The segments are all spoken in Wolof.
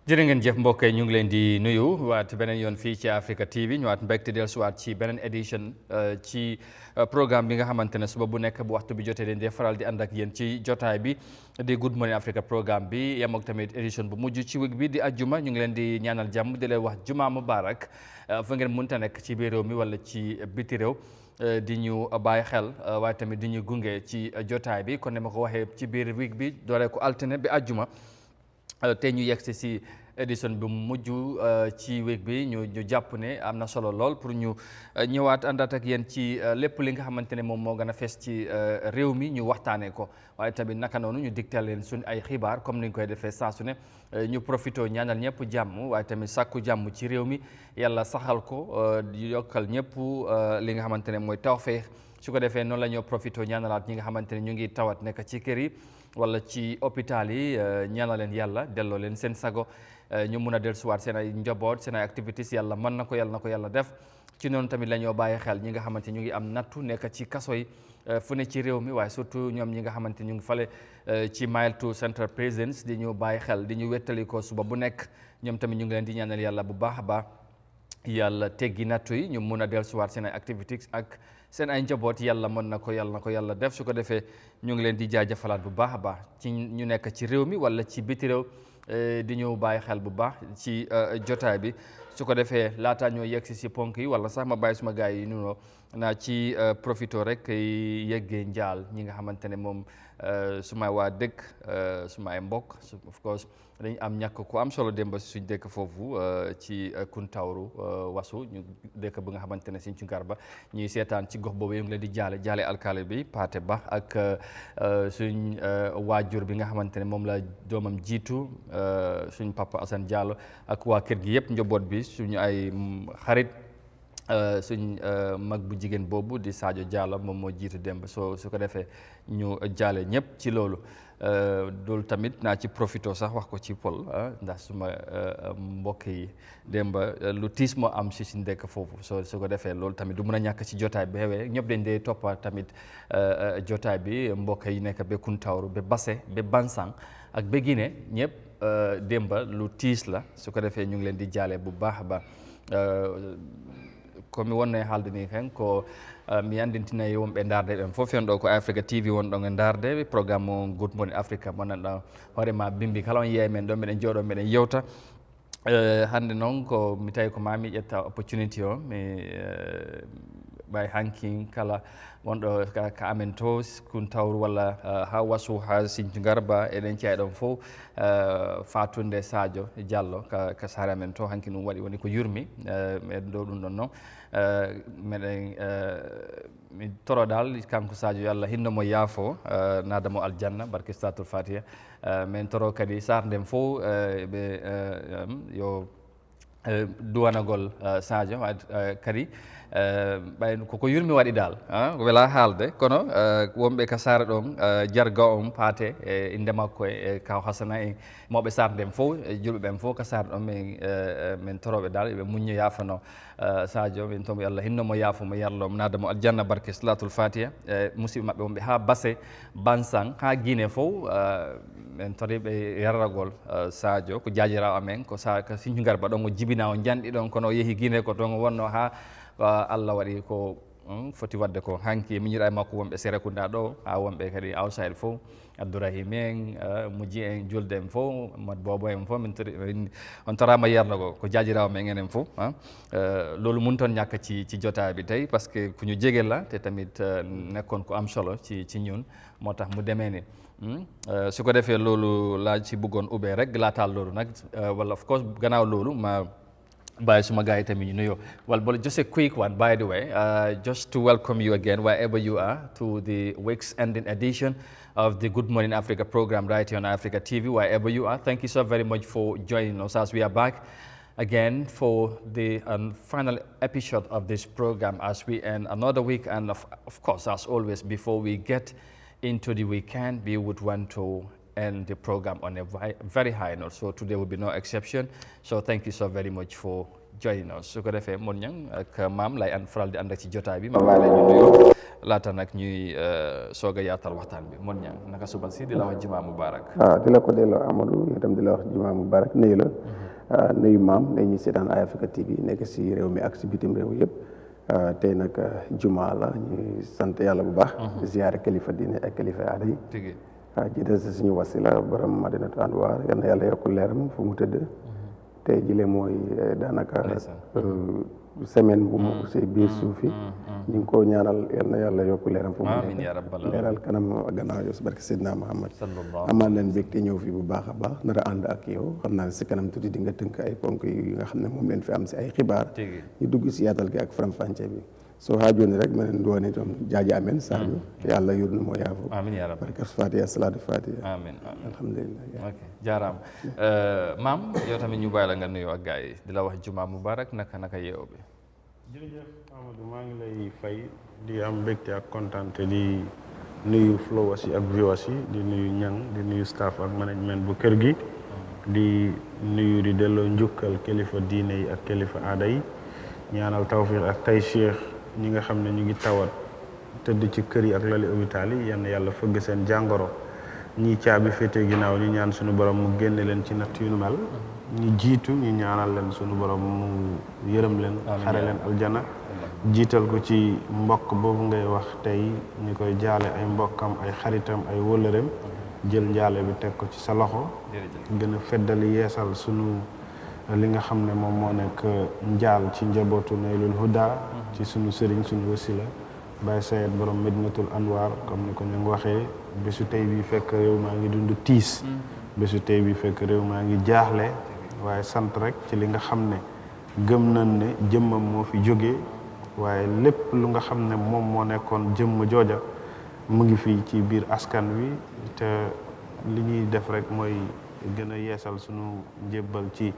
jërë ngeen jëf mbokk yi ñu ngi leen di nuyu waat beneen yoon fii ci Africa TV ñu waat mbégte dellusiwaat ci beneen édition ci programme bi nga xamante ne suba bu nekk bu waxtu bi jotee dañ dee faral di ànd ak yéen ci jotaay bi di Good Morning Africa programme bi yem ak tamit édition bu mujj ci week bi di ajjuma ñu ngi leen di ñaanal jàmm di leen wax juma mubarak fa ngeen mënta nekk ci biir réew mi wala ci biti réew di ñu bàyyi xel waaye tamit di ñu gunge ci jotaay bi kon ne ma ko waxee ci biir week bi dooree ko altine bi ajjuma te ñu yegg si édition bi mujj ci week bi ñu jàpp ne am na solo lool pour ñu ñëwaat àndaat ak yéen ci lépp li nga xamante ne moom moo gën a fees ci réew mi ñu waxtaanee ko waaye tamit naka noonu ñu digtal leen suñ ay xibaar comme ni ñu koy defee saa su ne ñu profité ñaanal ñëpp jàmm waaye tamit sàkku jàmm ci réew mi yàlla saxal ko yokkal ñëpp li nga xamante ne mooy tawfeex su ko defee noonu la ñoo profité ñaanalaat ñi nga xamante ne ñu ngi tawat nekk ci kër yi wala ci hôpital yi ñaanal leen yàlla delloo leen seen sago ñu mun a dellusiwaat seen ay njaboot seen ay activités yàlla mën na ko yàlla def ci noonu tamit la ñoo bàyyi xel ñi nga xamante ñu ngi am nattu nekk ci kaso yi fu ne ci réew mi waaye surtout ñoom ñi nga xamante ñu ngi fale ci Mile 2 Central Prisons di ñu bàyyi xel di ñu wettali ko suba bu nekk ñoom tamit ñu ngi leen di ñaanal yàlla bu baax a baax yàlla teggi nattu yi ñu mun a dellusiwaat seen ay activités ak seen ay njaboot yàlla mën na ko yàlla def su ko defee ñu ngi leen di jaajëfalaat bu baax a baax ci ñu nekk ci réew mi wala ci biti réew di ñëw bàyyi xel bu baax ci jotaay bi su ko defee laataa ñoo yegg si ponk yi wala sax ma bàyyi suma gars yi nunoo naa ci profito rek yeggee njaal ñi nga xamante ne moom sumay waa dëkk suma ay mbokk of course dañ am ñàkk ku am solo démb si suñ dëkk foofu ci Kuntawru wasu ñu dëkk bi nga xamante ne Sinthiou Garba ñuy seetaan ci gox boobu ñu ngi leen di jaale alkaali bi Paate Ba ak suñ waajur bi nga xamante ne moom la doomam jiitu suñ papa Assane Diallo ak waa kër gi yëpp njaboot bi suñu ay xarit suñ mag bu jigéen boobu di Sadio Diallo moom moo jiitu démb su ko defee ñu jaale ñëpp ci loolu loolu tamit naa ci profito sax wax ko ci pol ndax suma mbokk yi démb lu tiis moo am si suñ dëkk foofu su ko defee loolu tamit du mun a ñàkk ci jotaay bi xewee ñëpp dañ dee toppa tamit jotaay bi mbokk yi nekk ba Kuntawru ba Basse ba Bansang ak ba Guinée ñëpp démba lu tiis la su ko defee ñu ngi leen di jaale bu baax a baax komi wonno e haalde ni hen ko mi andintina e wonɓe darde ɓen fof hen ɗo ko Africa TV wonɗon e darde programme o Good Morning Africa mo ganduɗa hoorema bimbi kala on yeeya men ɗo meɗen jooɗo meɗen yewta hande noon ko mi tawi ko mami ƴetta opportunity o mi ɓay hanki kala wonɗo ka amen to Kuntawru walla ha wasu ha Sinthiou Garba eɗen ceeya ɗon fof fatunde Sadio Diallo ka saare amen to hanki ɗum waɗi woni ko yurmi meɗen ɗo ɗum ɗon noon meɗen mi torodal kanko Sadio yo Allah hinno mo yaafo nadamo aljanna barke Salatul Fatiha min toro kadi sarde nden fof ɓe yo duwanagol Sadio kadi ɓay koko yurmi waɗi dal wela haalde kono wonɓe ka saara ɗon jarga on paate e inde makko e kaw Hasana en mawɓe sarde nden fof julɓe ɓen fof ka saara ɗon min toroɓe dal ɓe muñño yaafano Sadio min tomo Allah hinnomo yaafomo yarlomo nadamo aljanna barke Salatul Fatiha musidɓe maɓɓe wonɓe ha Basse Bansang ha Guinée fof min toriɓe yarragol Sadio ko jajirawo amen ko Sinthiou Garba ɗon o jibina o janɗi ɗon kono o yeehi Guinée ko toon o wonno ha Allah waɗi ko foti wadde ko hanki miñiɗa e makko wonɓe Serekunda ɗo ha wonɓe kadi outside fof Abdourahim en Moudji en julde en fof Mad Bobo en fof on torama yarnogo ko jajirawo men enen fof loolu mun toon ñàkk ci jotaay bi tey parce que ku ñu jege la te tamit nekkoon ko am solo ci ñun moo tax mu demee ni su ko defee loolu laa ci bëggoon ubbee rek laataal loolu nag wala of course gannaaw loolu ma bàyyi suma gars yi tamit ñu nuyoo well just a quick one by the way just to welcome you again wherever you are to the week's ending edition of the Good Morning Africa program right here on Africa TV wherever you are. Thank you so very much for joining us as we are back again for the final episode of this program as we end another week, and of course as always before we get into the weekend we would want to end the program on a very high note. So today will be no exception. So thank you so very much for join us su ko defee Modou Niang ak maam lay faral di ànd ak ci jotaay bi ma bàyyi la ñu nuyoo laata nag ñuy soog a yaatal waxtaan bi Modou Niang naka suba si di la wax jumaa mubarak. di la ko delloo Amadou itam di la wax jumaa mubarak nuyu la nuyu maam ne ñi seetaan Eye Africa TV nekk si réew mi ak si bitim réew yëpp tey nag jumaa la ñuy sant yàlla bu baax. di ziyaare kilifa diine ak kilifa aada yi. jiital si suñu wasila borom Madinatu Anwar yal na yàlla yokk leeram fu mu tëdd. tey jile mooy daanaka semaine bu mu si biir suuf yi ñu ngi ko ñaanal yal na yàlla yokk leeram fu mu leeral kanam gannaaw yow si barke Seydina Muhammad amaan leen bégte ñëw fi bu baax a baax nar a ànd ak yow xam naa ne si kanam tuuti di nga tënk ay ponk yi nga xam ne moom leen fi am si ay xibaar ñu dugg si yaatal gi ak faram-fànce bi so ha joni rek minen duwani toon jaaji amen saabu yo Allah yurnumo yaafo amin ya rabbi barkat fatiha salatu fatiha amin alhamdulillah ok jaaraam maam yow tamit ñu bàyyi la nga nuyoo ak gars yi di la wax jumaa mubarak naka yeew bi jërëjëf Amadou maa ngi lay fay di am mbégte ak kontaante di nuyu followers yi ak viewers yi di nuyu ñang di nuyu staff ak management bu kër gi di nuyu di delloo njukkal kilifa diine yi ak kilifa aada yi ñaanal tawfiq ak taysiir ñi nga xam ne ñu ngi tawat tëdd ci kër yi ak lali hôpital yi yenn yàlla fëgg seen jàngoro ñi caabi féete ginnaaw ñu ñaan suñu borom mu génne leen ci natt yu nu mel ñi jiitu ñu ñaanal leen suñu borom mu yërëm leen xare leen aljana jiital ko ci mbokk boobu ngay wax tey ñu koy jaale ay mbokkam ay xaritam ay wëllëreem jël njaale bi teg ko ci sa loxo gën a feddali yeesal sunu li nga xam ne moom moo nekk njaal ci njabootu Naylul Huda ci sunu sëriñ sunu wasila Baye Sayed borom Medinatul Anwar comme ni ko ñu ngi waxee bésu tey bi fekk réew maa ngi dund tiis bésu tey bi fekk réew maa ngi jaaxle waaye sant rek ci li nga xam ne gëm nañ ne jëmmam moo fi jógee waaye lépp lu nga xam ne moom moo nekkoon jëmm jooja mu ngi fii ci biir askan wi te li ñuy def rek mooy gën a yeesal sunu njébbal ci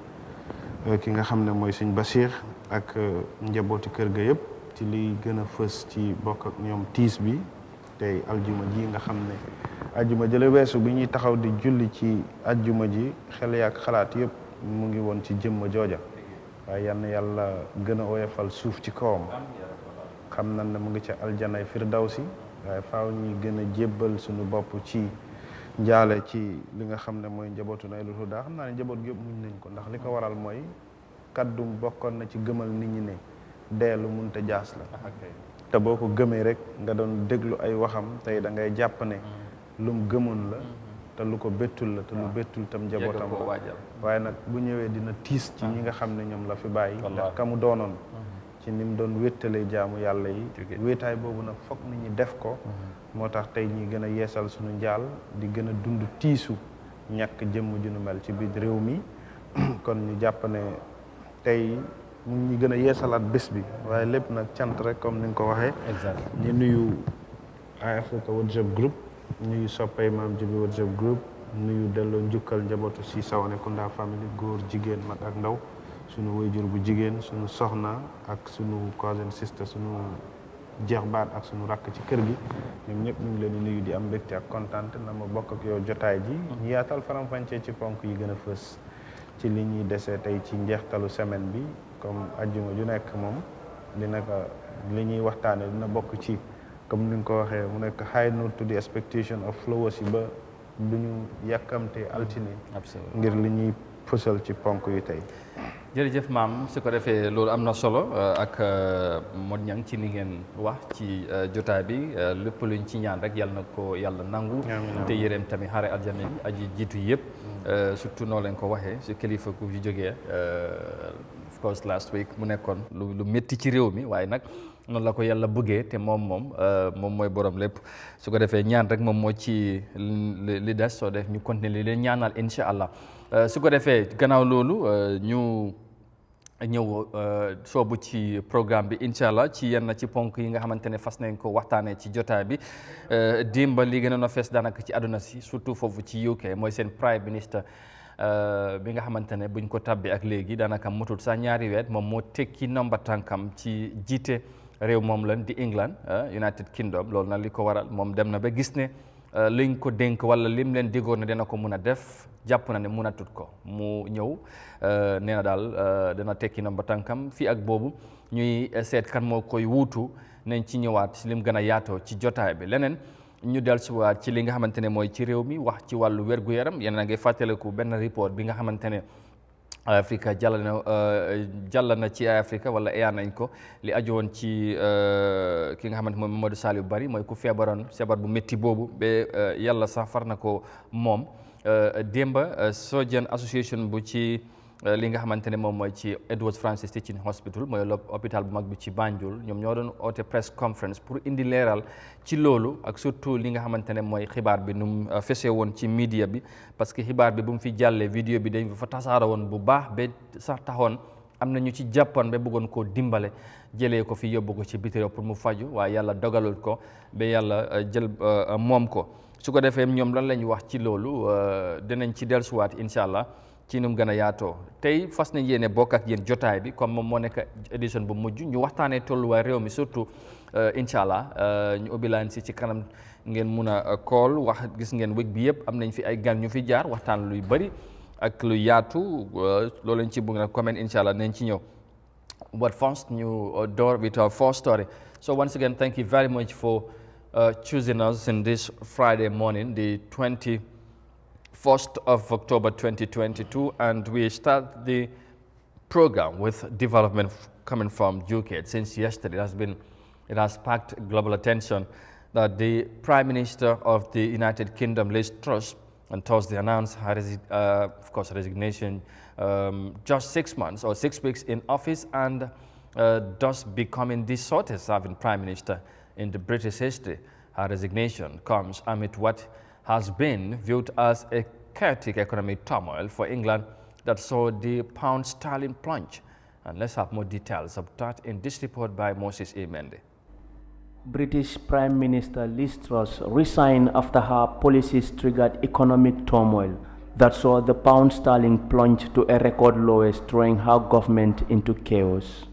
ki nga xam ne mooy Sëñ Basiir ak njabooti kër ga yëpp ci liy gën a fës ci bokk ak ñoom tiis bi tey aljuma ji nga xam ne aljuma jële weesu bi ñuy taxaw di julli ci aljuma ji xel yaak xalaat yëpp mu ngi woon ci jëmm jooja waaye yal na yàlla gën a oyofal suuf ci kawam xam nañ ne mu ngi ca aljanay firdawsi waaye faaw ñuy gën a jébbal suñu bopp ci njaale ci li nga xam ne mooy njabootu Naylul Huda xam naa ne njaboot gi yëpp muñ nañ ko ndax li ko waral mooy kaddum bokkoon na ci gëmal nit ñi ne deelu munte jaas la te boo ko gëmee rek nga doon déglu ay waxam tey da ngay jàpp ne lum gëmoon la te lu ko bettul la te lu bettul tam njabootam la waaye nag bu ñëwee dina tiis ci ñi nga xam ne ñoom la fi bàyyi ndax ka mu doonoon ci ni mu doon wéttalee jaamu yàlla yi wéetaay boobu nag foog nit ñi def ko moo tax tey ñi gën a yeesal suñu njaal di gën a dund tiisu ñàkk jëmm ju nu mel ci biir réew mi kon ñu jàpp ne tey mu ngi gën a yeesalaat bés bi waaye lépp nag cant rek comme ni nga ko waxee ñu nuyu Eye Africa WhatsApp group nuyu soppay Maam Jibi WhatsApp group nuyu delloo njukkal njabootu si Sawane Kunda family góor jigéen mag ak ndaw sunu wayjur bu jigéen sunu soxna ak sunu cousin sister sunu jeex baat ak sunu rakk ci kër gi ñoom ñëpp ñu ngi leen di nuyu di am mbégte ak kontaan na ma bokk ak yow jotaay ji ñu yaatal faram-fàccee ci ponk yi gën a fës ci li ñuy desee tey ci njeextalu semaine bi comme ajjuma ju nekk moom dina ko li ñuy waxtaane dina bokk ci comme ni nga ko waxee mu nekk high note to the expectation of followers yi ba du ñu yàkkamte altine ngir li ñuy fësal ci ponk yi tey jërëjëf maam su ko defee loolu am na solo ak Modou Niang ci ni ngeen wax ci jotaay bi lépp luñ ci ñaan rek yàlla na ko yàlla nangu te yéreem tamit xare aljana yi aji jiitu yëpp surtout noo leen ko waxee su kilifa ku fi jógee of course last week mu nekkoon lu métti ci réew mi waaye nag noonu la ko yàlla bëggee te moom mooy borom lépp su ko defee ñaan rek moom moo ci li des soo def ñu continuer li leen ñaanal incha allah su ko defee gannaaw loolu ñu ñëw soobu ci programme bi incha allah ci yenn ci ponk yi nga xamante ne fas nañ ko waxtaanee ci jotaay bi dimba li gën a fees daanaka ci àdduna si surtout foofu ci UK mooy seen prime minister bi nga xamante ne buñ ko tabbi ak léegi daanaka motul sax ñaari weet moom moo tekki nomba tànkam ci jiite réew moom lan di England United Kingdom loolu nag li ko waral moom dem na ba gis ne liñ ko dénk wala lim leen digoon ne dina ko mun a def jàpp na ne mënatut ko mu ñëw nee na daal dana tekki ndomba tànkam fii ak boobu ñuy seet kan moo koy wuutu nañ ci ñëwaat si lim gën a yaatoo ci jotaay bi leneen ñu dellusiwaat ci li nga xamante ne mooy ci réew mi wax ci wàllu wér-gu-yaram yéen a ngi fàttaliku benn report bi nga xamante ne Africa jàll na ci Africa wala eya nañ ko li aju woon ci ki nga xamante mooy Mamadou Saliou Barry mooy ku feebaroon feebar bu métti boobu ba yàlla sax far na ko moom démba Surgeon Association bu ci li nga xamante ne moom mooy ci Edward Francis Teaching Hospital mooy hôpital bu mag bi ci Banjul ñoom ñoo doon oote press conference pour indi leeral ci loolu ak surtout li nga xamante ne mooy xibaar bi nu mu fesee woon ci media bi parce que xibaar bi bu mu fi jàllee vidéo bi dañ fa tasaara woon bu baax ba sax taxoon am na ñu ci jàppoon ba bëggoon koo dimbale jëlee ko fi yóbbu ko ci biti réew pour mu faju waaye yàlla dogalul ko ba yàlla jël moom ko su ko defee ñoom lan la ñu wax ci loolu dinañ ci dellusiwaat incha allah ci nu mu gën a yaatoo tey fas nañ yéene bokk ak yéen jotaay bi comme moom moo nekk édition bu mujj ñu waxtaanee tolluwaay réew mi surtout incha allah ñu ubbi laan si ci kanam ngeen mun a call wax gis ngeen wég bi yëpp am nañ fi ay gan ñu fi jaar waxtaan luy bëri ak lu yaatu loolu lañ ci bëgg nag comment incha allah nañ ci ñëw. But first ñu door with our first story. So once again, thank you very much for choosing us in this Friday morning, the 21st of October 2022, and we start the program with development coming from UK. Since yesterday, it has sparked global attention that the Prime Minister of the United Kingdom, Liz Truss, on Thursday announced her resignation just 6 months or 6 weeks in office, and thus becoming the shortest serving Prime Minister in the British history. Her resignation comes amid what has been viewed as a chaotic economic turmoil for England that saw the pound sterling plunge. And let's have more details of that in this report by Moses E. Mendy. British Prime Minister Liz Truss resigned after her policies triggered economic turmoil that saw the pound sterling plunge to a record lowest, throwing her government into chaos.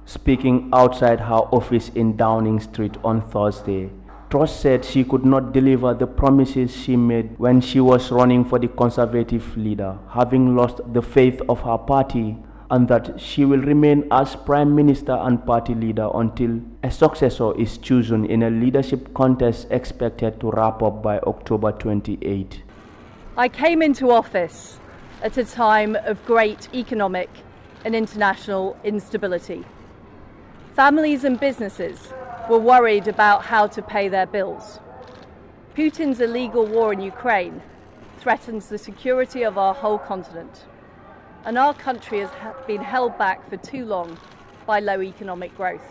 Speaking outside her office in Downing Street on Thursday, Truss said she could not deliver the promises she made when she was running for the Conservative leader, having lost the faith of her party, and that she will remain as Prime Minister and party leader until a successor is chosen in a leadership contest expected to wrap up by October 28. I came into office at a time of great economic and international instability. Families and businesses were worried about how to pay their bills. Putin's illegal war in Ukraine threatens the security of our whole continent, and our country has been held back for too long by low economic growth.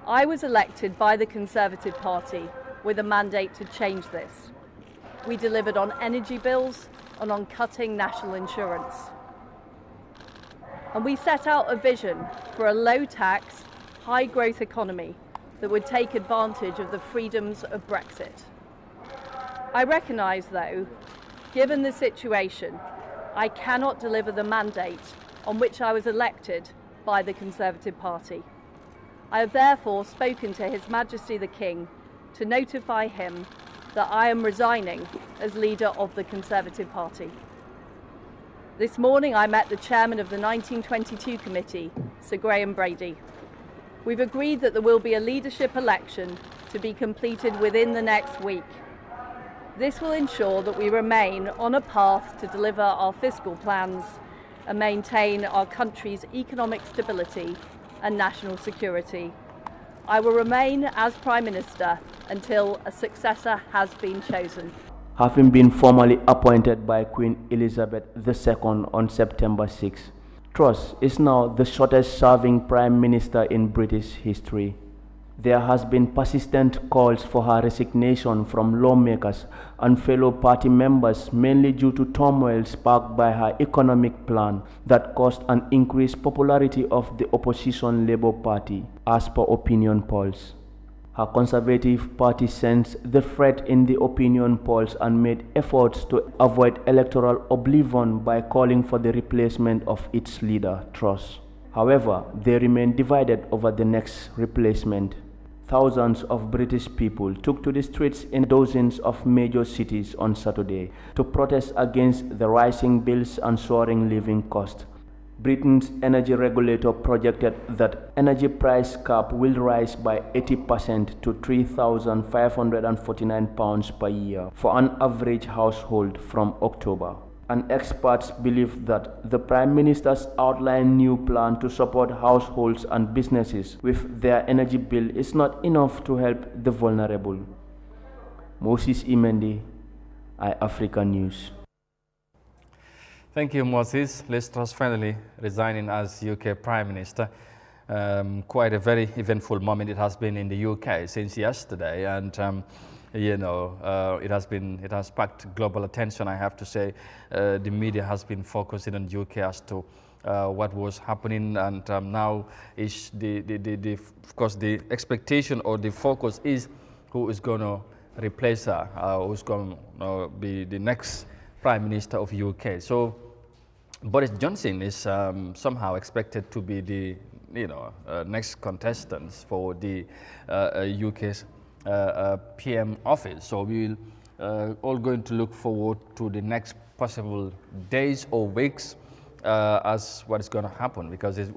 I was elected by the Conservative Party with a mandate to change this. We delivered on energy bills and on cutting national insurance. And we set out a vision for a low-tax, high-growth economy that would take advantage of the freedoms of Brexit. I recognise, though, given the situation, I cannot deliver the mandate on which I was elected by the Conservative Party. I have therefore spoken to His Majesty the King to notify him that I am resigning as leader of the Conservative Party. This morning I met the chairman of the 1922 committee, Sir Graham Brady. We've agreed that there will be a leadership election to be completed within the next week. This will ensure that we remain on a path to deliver our fiscal plans and maintain our country's economic stability and national security. I will remain as Prime Minister until a successor has been chosen. Having been formally appointed by Queen Elizabeth II on September 6, Truss is now the shortest serving Prime Minister in British history. There has been persistent calls for her resignation from lawmakers and fellow party members, mainly due to turmoil sparked by her economic plan that caused an increased popularity of the opposition Labour Party, as per opinion polls. Her Conservative Party sensed the threat in the opinion polls and made efforts to avoid electoral oblivion by calling for the replacement of its leader, Truss. However, they remain divided over the next replacement. thousands of British people took to the streets in dozens of major cities on Saturday to protest against the rising bills and soaring living costs. Britain's energy regulator projected that energy price cap will rise by 80% to £3,549 per year for an average household from October. And experts believe that the Prime Minister's outlined new plan to support households and businesses with their energy bill is not enough to help the vulnerable. Moses Imendi, iAfrica News. Thank you, Moses. Liz Truss finally resigning as UK Prime Minister. Quite a very eventful moment it has been in the UK since yesterday, and you know, it has sparked global attention. I have to say, the media has been focusing on UK as to what was happening, and now is of course the expectation or the focus is who is going to replace her, who's going to be the next Prime Minister of UK. So Boris Johnson is somehow expected to be the next contestants for the UK's PM office. So we will all going to look forward to the next possible days or weeks as what is going to happen, because it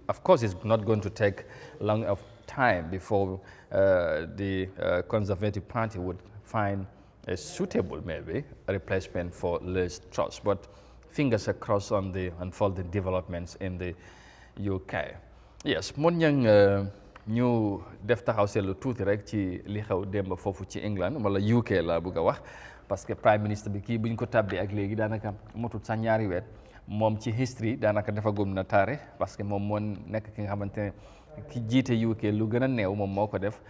of course is not going to take long of time before the Conservative Party would find a suitable, maybe, a replacement for Liz Truss. But fingers are crossed on the unfolding developments in the UK. Yes, mon ñang ñu def taxaw seetlu tuuti rek ci li xew démb foofu ci England wala UK la bëgg a wax, parce que Prime Minister bi kii buñ ko tàbbee ak léegi daanaka motut sax ñaari weer, moom ci history daanaka dafa gum na taare, parce que moom moo nekk ki nga xamante ne ki jiite UK lu gën a néew moom moo ko def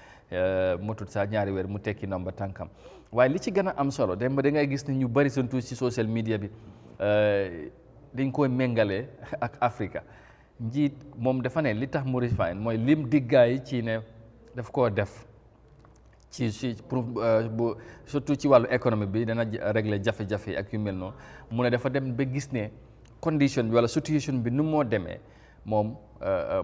motut sax ñaari weer mu tekki nomba tànkam. waaye li ci gën a am solo démb da ngay gis ne ñu bari surtout ci social media bi dañ koy méngale ak Africa. Njiit moom dafa ne li tax mu refine mooy lim diggaay ci ne daf koo def ci pour bu surtout ci wàllu économie bi dana régler jafe-jafe ak yu mel noonu, mu ne dafa dem ba gis ne condition bi wala situation bi nu moo demee moom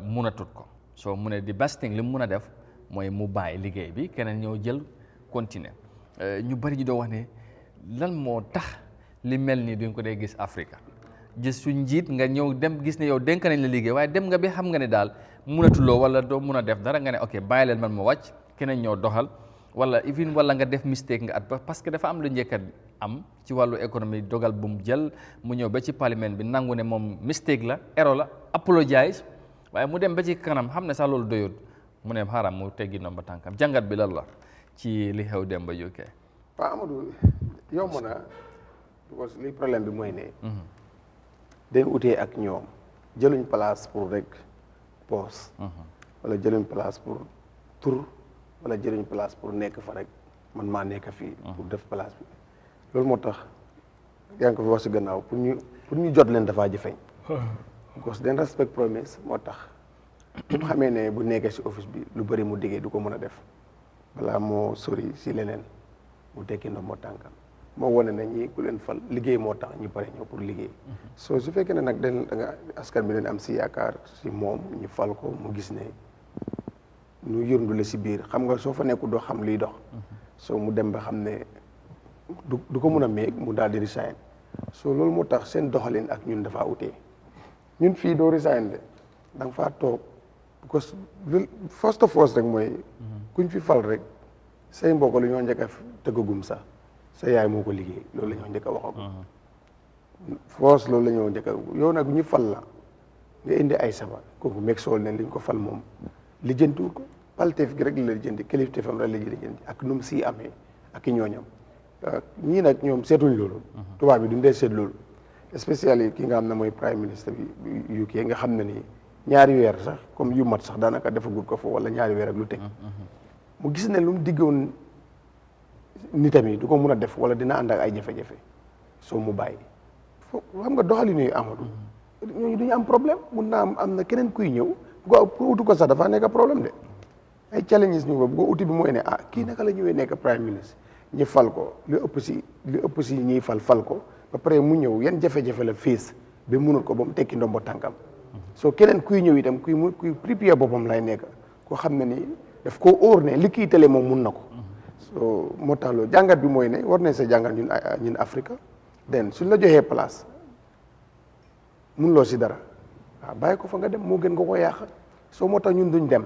munatut ko. So mu ne di best thing li mu mun a def mooy mu bàyyi liggéey bi keneen ñëw jël continuer. ñu bari ñu doo wax ne lan moo tax li mel nii duñ ko dee gis Afrique, gis suñ njiit nga ñëw dem gis ne yow dénk nañ la liggéey waaye dem nga bi xam nga ne daal munatuloo wala doo mun a def dara nga ne ok bàyyi leen man ma wàcc keneen ñëw doxal, wala even wala nga def mistake nga at ba parce que dafa am lu njëkk a am ci wàllu économie dogal bu mu jël mu ñëw ba ci parlement bi nangu ne moom mistake la erreur la apologize, waaye mu dem ba ci kanam xam ne sax loolu doyul mu ne xaaral mu teggi nomba tànkam. Jàngat bi lan la ci li xew dem ba UK? waaw Amadou yomb na parce que li problème bi mooy ne dañ utee ak ñoom jëluñ place pour rek poste wala jëluñ place pour tur wala jëluñ place pour nekk fa rek man maa nekk fii pour def place bi. loolu moo tax yaa ngi ko fi wax si gannaaw pour ñu jot leen dafaa jëfeñ parce que dañ respect promesse moo tax bu xamee ne bu nekkee si office bi lu bëri mu diggee du ko mën a def balaa moo sori si leneen mu tekki ndox moo tànkam moo wane na ñi ku leen fal liggéey moo tax ñu pare ñëw pour liggéey. soo su fekkee ne nag da nga askan bi dañ am si yaakaar si moom ñu fal ko mu gis ne ñu yërndule si biir xam nga soo fa nekku doo xam liy dox. soo mu dem ba xam ne du ko mun a méeg mu daal di resign. soo loolu moo tax seen doxalin ak ñun dafa utee ñun fii doo resign de da nga faa toog because first of all rek mooy kuñ fi fal rek say mbokk lu ñoo njëkk a tëggagum sax sa yaay moo ko liggéey loolu la ñoo njëkk a waxagum force loolu la ñoo njëkk a yow nag ñu fal la nga indi ay saba kooku meeg sool ne liñ ko fal moom lijjantiwul ko palteef gi rek la lijjanti kilifteefam rek la lijjanti ak nu mu sii amee ak i ñooñam ñii nag ñoom seetuñ loolu tubaab bi duñ dee seet loolu spécial yi ki nga xam ne mooy prime ministre bi UK nga xam ne nii ñaari weer sax comme yu mat sax daanaka defagul ko foofu wala ñaari weer ak lu teg mu gis ne lu mu diggoon nitam yi du ko mun a def wala dina ànd ak ay jafe-jafe soo mu bàyyi fo xam nga doxalin yu Amadou ñooñu duñu am problème mun naa am na keneen kuy ñëw pour utu ko sax dafa nekk problème de ay challenges ñu ko bu ko uti bi mooy ne kii naka la ñëwee nekk prime ministre ñi fal ko li ëpp si ñiy fal ko ba pare mu ñëw yan jafe-jafe la fees ba munul ko ba mu tekki ndombo tànkam soo keneen kuy ñëw itam kuy prépare boppam lay nekk koo xam ne ni daf koo óor ne li kii télé moom mun na ko so moo tax loolu jàngat bi mooy ne war nañ sa jàngat ñun Afrique den suñ la joxee place mun loo si dara waaw bàyyi ko fa nga dem moo gën nga ko yàq soo moo tax ñun duñ dem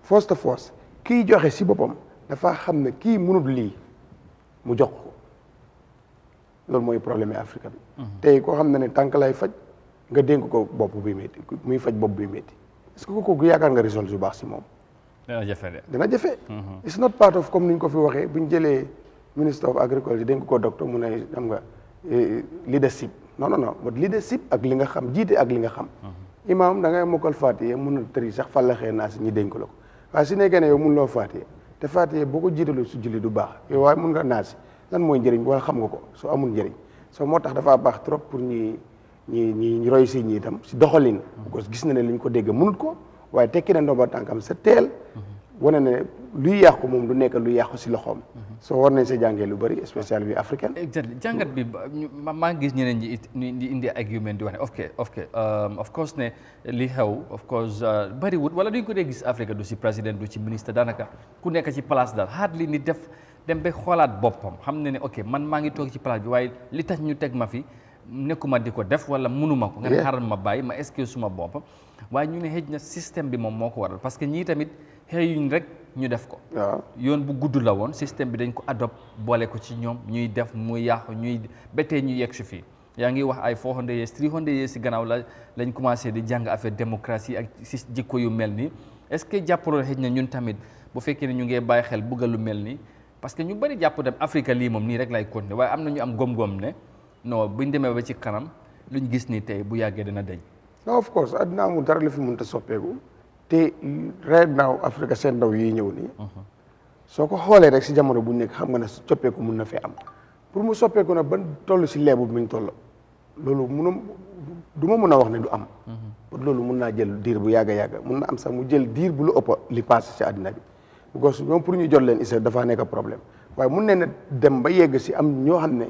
force de force kii joxe si boppam dafa xam ne kii munut lii mu jox ko loolu mooy problème Afrique bi tey koo xam ne tànk lay faj nga dénk ko bopp buy métti muy faj bopp buy métti est-ce que kooku yaakaar nga résultat yu baax si moom dina jafe de. dina jafe it's not part of comme ni ñu ko fi waxee bu ñu jëlee ministre of agriculture dénk ko docteur mu ne xam nga leadership non but leadership ak li nga xam jiite ak li nga xam imam da ngay mokkal Faatiha mun a tëri sax fallaxee naa si ñi dénk la ko waaye su nekkee ne yow mun loo Faatiha te Faatiha boo ko jiitalu su julli du baax yow waaye mun nga naa si lan mooy njëriñ wala xam nga ko soo amul njëriñ soo moo tax dafa baax trop pour ñi roy si ñi itam si doxalin parce que gis na ne li ñu ko dégg mënut ko waaye tekki na ndomba tànkam sa teel wane ne luy yàqu moom du nekk luy yàqu si loxoom soo war nañ sa jàngee lu bëri spécial bi africaine exactly jàngat bi maa ngi gis ñeneen ñi di indi argument di wax ne of course ne li xew of course bëriwut wala duñ ko dee gis Afrique du si président du ci ministre daanaka ku nekk ci place daal hardly ni def dem ba xoolaat boppam xam ne ne ok man maa ngi toog ci place bi waaye li tax ñu teg ma fi nekkuma di ko def wala mënuma ko nga ne xaaral ma bàyyi ma excuse suma boppam waaye ñu ne xëj na système bi moom moo ko waral parce que ñii tamit xëyuñ rek ñu def ko yoon bu gudd la woon système bi dañ ko adopt boole ko ci ñoom ñuy def muy yàqu ñuy betee ñu yegg si fii yaa ngi wax ay 400 years 300 years si gannaaw lañ commencé di jàng affaire démocratie ak si jikko yu mel nii est-ce que jàppaloo xëj na ñun tamit bu fekkee ne ñu ngee bàyyi xel bëgg lu mel nii parce que ñu bëri jàpp dem Afrique lii moom nii rek lay continuer waaye am na ñu am gom-gom ne non buñ demee ba ci kanam luñ gis ni tey bu yàggee dina deñ non of course addina amul dara la fi mënta soppeeku te right now Afrique seen ndaw yi ñëw nii soo ko xoolee rek si jamono bu nekk xam nga ne soppeeku mun na fee am pour mu soppeeku nag ban toll si leebu bi ñu toll loolu du ma mun a wax ne du am loolu mun naa jël diir bu yàgga mun na am sax mu jël diir bu lu ëpp li passé si àddina bi because ñoom pour ñu jot leen isa dafaa nekk problème waaye mun ne dem ba yegg si am ñoo xam ne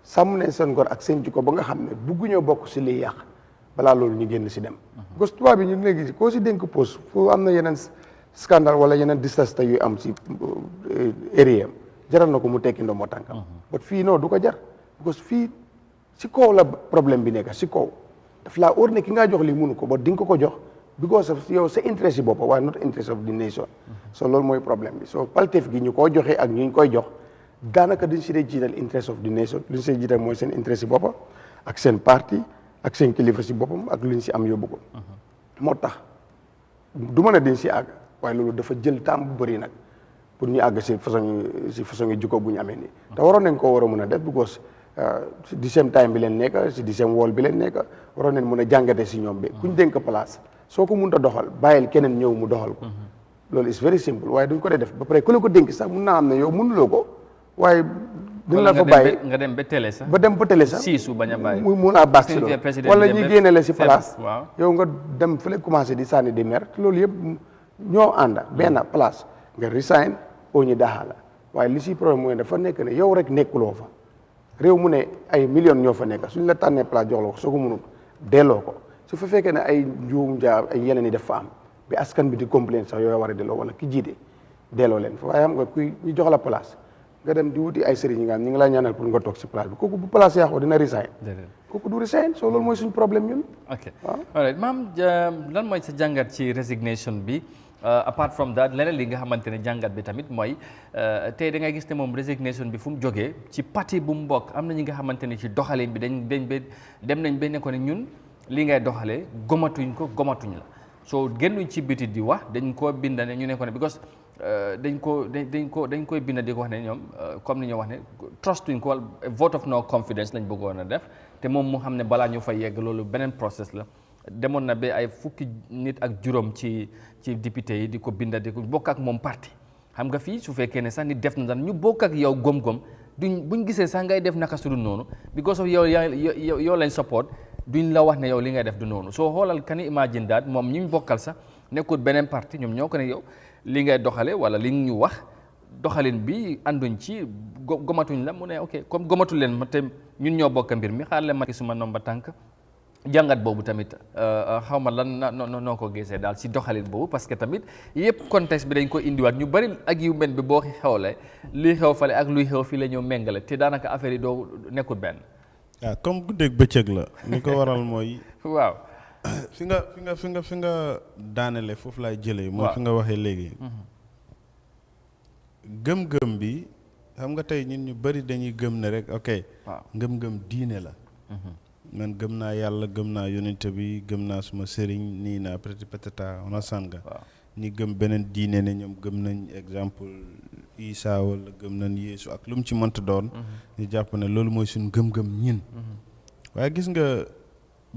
sàmm nañ seen ngor ak seen jikko ba nga xam ne bugguñoo bokk si liy yàq balaa loolu ñu génn si dem parce que tubaab bi ñu léegi koo si dénk poste fu am na yeneen scandale wala yeneen distance yu am si area am jaral na ko mu tekki ndombo tànkam but fii non du ko jar parce que fii si kaw la problème bi nekk si kaw daf laa óor ne ki ngaa jox lii mënu ko ba di nga ko jox because of yow sa interest yi boppa waaye not interest of the nation so loolu mooy problème bi so palteef gi ñu koo joxee ak ñu koy jox daanaka duñ si dee jiital interest of the nation luñ see jiital mooy seen interest si boppa ak seen parti ak seen kilifa si boppam ak luñ si am yóbbu ko moo tax du mën a din si àgg waaye loolu dafa jël temps bu bëri nag pour ñu àgg si façon yi jikko bu ñu amee nii te waroon nañ koo war a mën a def because si di same time bi leen nekk si di same wall bi leen nekk waroon nañ mën a jàngate si ñoom bi kuñ dénk place soo ko mënut a doxal bàyyil keneen ñëw mu doxal ko loolu is very simple waaye duñ ko dee def ba pare ku la ko dénk sax mun naa am ne yow mënuloo ko waaye dina la fa bàyyi nga dem ba télé sax ba dem ba télé sax siisu bañ a bàyyi muy mun a baax si loolu wala ñuy génne la si place waaw yow nga dem fële commencé di sànni di mer loolu yëpp ñoo ànda benn place nga resign oo ñu daaxa la waaye li si problème mooy dafa nekk ne yow rek nekkuloo fa réew mu ne ay millions ñoo fa nekk suñ la tànnee place jox la ko soo ko mënul delloo ko su fa fekkee ne ay njuum jaar ay yeneen yi def fa am bi askan bi di complain sax yooyu war a delloo wala ki jiite delloo leen fa waaye xam nga kuy ñu jox la place nga dem di wuti ay sëriñ yi nga xam ñu ngi lay ñaanal pour nga toog si place bi kooku bu place yàqoo dina resign kooku du resign soo loolu mooy suñ problème ñun ok alright maam lan mooy sa jàngat ci resignation bi apart from that leneen li nga xamante ne jàngat bi tamit mooy tey da ngay gis ne moom resignation bi fu mu jógee ci parti bu mu bokk am na ñi nga xamante ne ci doxalin bi dem nañ ba ne ko ne ñun li ngay doxalee gomatuñ la soo génnuñ ci biti di wax dañ koo bind ne ñu ne ko ne because dañ koy bind di ko wax ne ñoom comme ni ñoo wax ne trustuñ ko vote of no confidence lañ bëggoon a def te moom mu xam ne balaa ñu fa yegg loolu beneen process la demoon na ba ay fukki nit ak juróom ci député yi di ko binda di ko bokk ak moom parti xam nga fii su fekkee ne sax nit def na daan ñu bokk ak yow gom-gom buñ gisee sax ngay def naka su dul noonu because of yow lañ support duñ la wax ne yow li ngay def du noonu soo xoolal kan imagine daat moom ñi ñu bokkal sax nekkul beneen parti ñoom ñoo ko ne yow li ngay doxale wala li ñu wax doxalin bi ànduñ ci gomatuñ la mu ne ok comme gomatul leen ma te ñun ñoo bokk mbir mi xaar leen ma ki suma nomba tànk jàngat boobu tamit xaw ma lan noo ko gisee daal si doxalin boobu parce que tamit yëpp contexte bi dañ ko indiwaat ñu bari ak yu mel bi boo xewle luy xew fale ak luy xew fii la ñëw méngale te daanaka affaire yi doo nekkul benn. waaw comme guddeeg bëccëg la li ko waral mooy. waaw. fi nga daanele foofu laay jëlee. mooy fi nga waxee léegi. gëm-gëm bi xam nga tey ñun ñu bari dañuy gëm ne rek ok. waaw ngëm-ngëm diine la. man gëm naa yàlla gëm naa yonente bi gëm naa suma sëriñ nii naa peut-être on sanga ñi gëm beneen diine ne ñoom gëm nañ exemple Isa wala gëm nañ Yeesu ak lu mu ci mënta doon. ñu jàpp ne loolu mooy suñu gëm-gëm ñin. waaye gis nga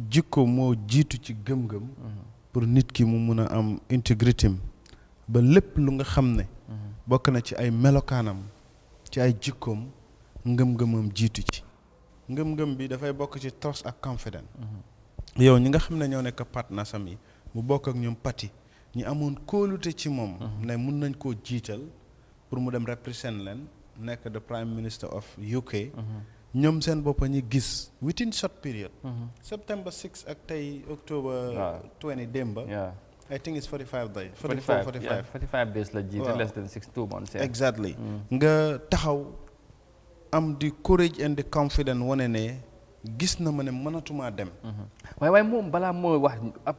jikko moo jiitu ci gëm-gëm. pour nit ki mu mun a am intégrité ba lépp lu nga xam ne. bokk na ci ay melokaanam ci ay jikkoom ngëm-ngëmam jiitu ci. ngëm-ngëm bi dafay bokk ci trust ak confidence. yow ñi nga xam ne ñoo nekk partners am yi mu bokk ak ñoom pati ñi amoon kóolute ci moom. ne mun nañ koo jiital pour mu dem represent leen nekk the prime minister of UK. ñoom seen boppa ñi gis within short period. September 6 ak tey October 20 démba. I think it's 45 days. 45 days la jiite less than 2 months. Exactly. nga taxaw. am di courage and the confidence wane ne gis na ma ne mënatumaa dem. waaye moom balaa moo wax ab